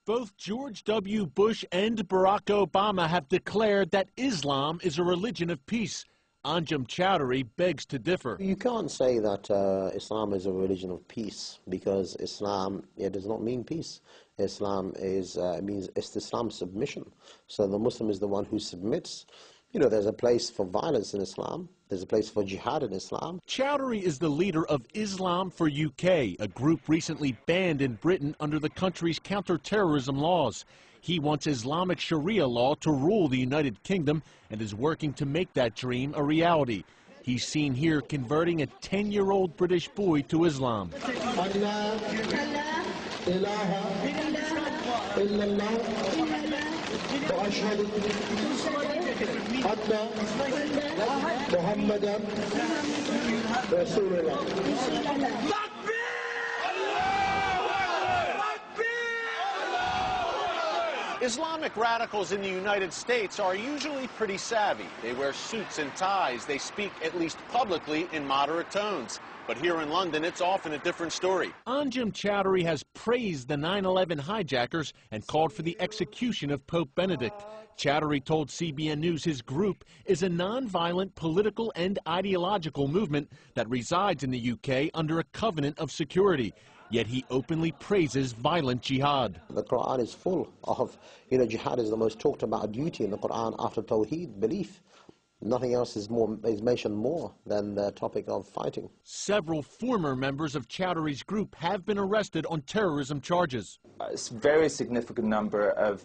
Both George W. Bush and Barack Obama have declared that Islam is a religion of peace. Anjem Chowdhury begs to differ. You can't say that Islam is a religion of peace, because Islam, it does not mean peace. Islam means Islam submission. So the Muslim is the one who submits. You know, there's a place for violence in Islam. There's a place for jihad in Islam. Chowdhury is the leader of Islam for UK, a group recently banned in Britain under the country's counter-terrorism laws. He wants Islamic Sharia law to rule the United Kingdom and is working to make that dream a reality. He's seen here converting a 10-year-old British boy to Islam. Islamic radicals in the United States are usually pretty savvy. They wear suits and ties. They speak, at least publicly, in moderate tones. But here in London, it's often a different story. Anjem Chowdhury has praised the 9/11 hijackers and called for the execution of Pope Benedict. Chowdhury told CBN News his group is a non-violent political and ideological movement that resides in the UK under a covenant of security. Yet he openly praises violent jihad. The Quran is full of, jihad is the most talked about duty in the Quran after Tawheed, belief. Nothing else is mentioned more than the topic of fighting. Several former members of Chowdhury's group have been arrested on terrorism charges. A very significant number of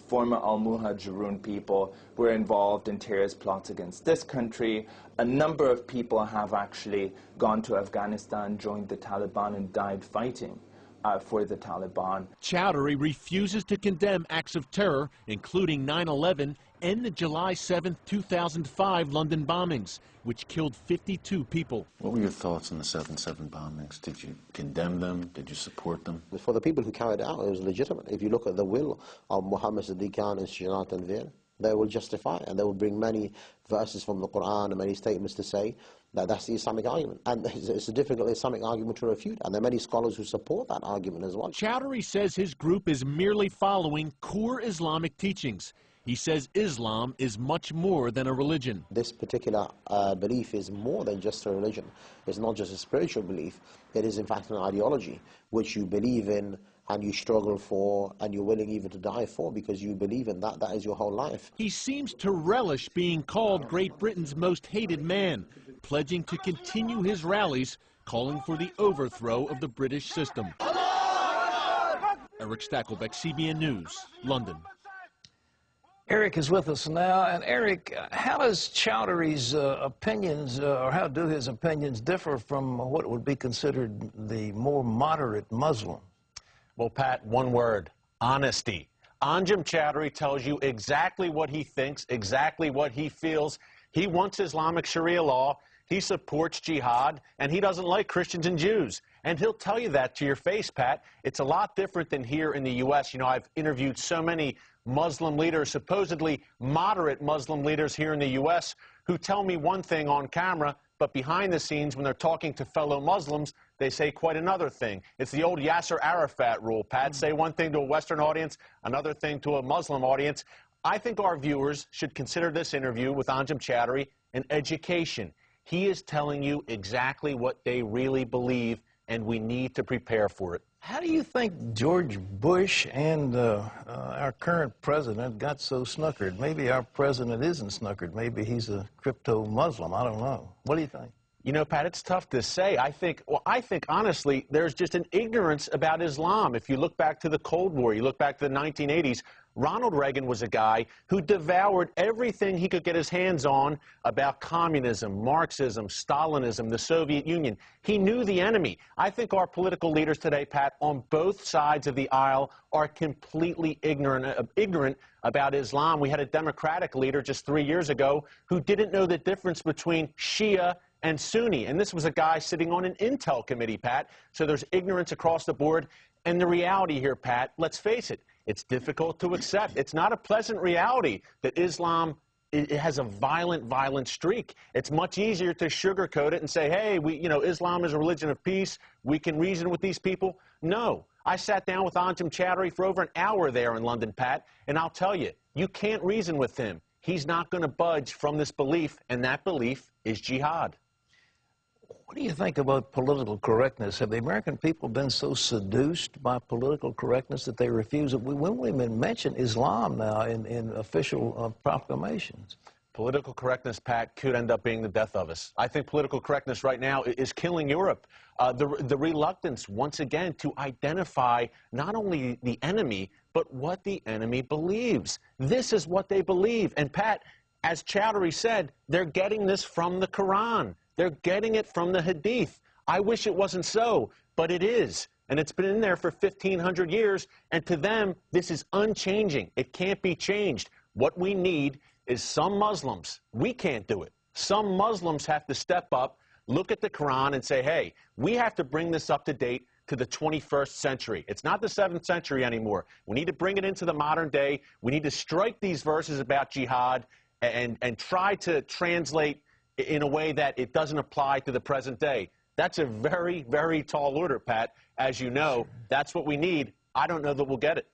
former al-Muhajirun people were involved in terrorist plots against this country. A number of people have actually gone to Afghanistan, joined the Taliban, and died fighting for the Taliban. Chowdhury refuses to condemn acts of terror, including 9/11 and the July 7, 2005 London bombings, which killed 52 people. What were your thoughts on the 7/7 bombings? Did you condemn them? Did you support them? For the people who carried it out, it was legitimate. If you look at the will of Muhammad Siddiq Khan and Shijat Tanvir, they will justify it, and they will bring many verses from the Quran and many statements to say that that's the Islamic argument. And it's a difficult Islamic argument to refute, and there are many scholars who support that argument as well. Chowdhury says his group is merely following core Islamic teachings. He says Islam is much more than a religion. This particular belief is more than just a religion. It's not just a spiritual belief. It is in fact an ideology which you believe in and you struggle for and you're willing even to die for because you believe in that. That is your whole life. He seems to relish being called Great Britain's most hated man, pledging to continue his rallies, calling for the overthrow of the British system. Eric Stakelbeck, CBN News, London. Eric is with us now, and Eric, how does Chowdhury's opinions, or how do his opinions differ from what would be considered the more moderate Muslim? Well, Pat, one word: honesty. Anjem Chowdhury tells you exactly what he thinks, exactly what he feels. He wants Islamic Sharia law, he supports jihad, and he doesn't like Christians and Jews. And he'll tell you that to your face, Pat. It's a lot different than here in the U.S. You know, I've interviewed so many Muslim leaders, supposedly moderate Muslim leaders here in the U.S., who tell me one thing on camera, but behind the scenes, when they're talking to fellow Muslims, they say quite another thing. It's the old Yasser Arafat rule, Pat. Say one thing to a Western audience, another thing to a Muslim audience. I think our viewers should consider this interview with Anjem Chowdhury an education. He is telling you exactly what they really believe, and we need to prepare for it. How do you think George Bush and our current president got so snookered? Maybe our president isn't snookered. Maybe he's a crypto-Muslim. I don't know. What do you think? You know, Pat, it's tough to say. I think honestly, there's just an ignorance about Islam. If you look back to the Cold War, you look back to the 1980s, Ronald Reagan was a guy who devoured everything he could get his hands on about communism, Marxism, Stalinism, the Soviet Union. He knew the enemy. I think our political leaders today, Pat, on both sides of the aisle are completely ignorant about Islam. We had a Democratic leader just 3 years ago who didn't know the difference between Shia and Sunni, and this was a guy sitting on an Intel committee, Pat. So there's ignorance across the board. And the reality here, Pat, let's face it, it's difficult to accept. It's not a pleasant reality that Islam it has a violent streak. It's much easier to sugarcoat it and say, hey, Islam is a religion of peace. We can reason with these people. No. I sat down with Anjem Chowdhury for over an hour there in London, Pat, and I'll tell you, you can't reason with him. He's not going to budge from this belief, and that belief is jihad. What do you think about political correctness? Have the American people been so seduced by political correctness that they refuse it? We won't even mention Islam now in official proclamations. Political correctness, Pat, could end up being the death of us. I think political correctness right now is killing Europe. The reluctance, once again, to identify not only the enemy, but what the enemy believes. This is what they believe. And, Pat, as Chowdhury said, they're getting this from the Quran. They're getting it from the Hadith. I wish it wasn't so, but it is. And it's been in there for 1,500 years, and to them, this is unchanging. It can't be changed. What we need is some Muslims. We can't do it. Some Muslims have to step up, look at the Quran, and say, hey, we have to bring this up to date to the 21st century. It's not the 7th century anymore. We need to bring it into the modern day. We need to strike these verses about jihad and try to translate in a way that it doesn't apply to the present day. That's a very, very tall order, Pat. As you know, that's what we need. I don't know that we'll get it.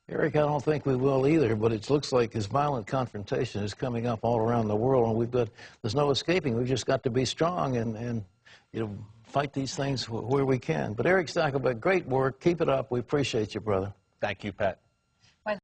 Eric, I don't think we will either, but it looks like this violent confrontation is coming up all around the world, and there's no escaping. We've just got to be strong and you know, fight these things where we can. But Eric Stakelbeck, great work. Keep it up. We appreciate you, brother. Thank you, Pat.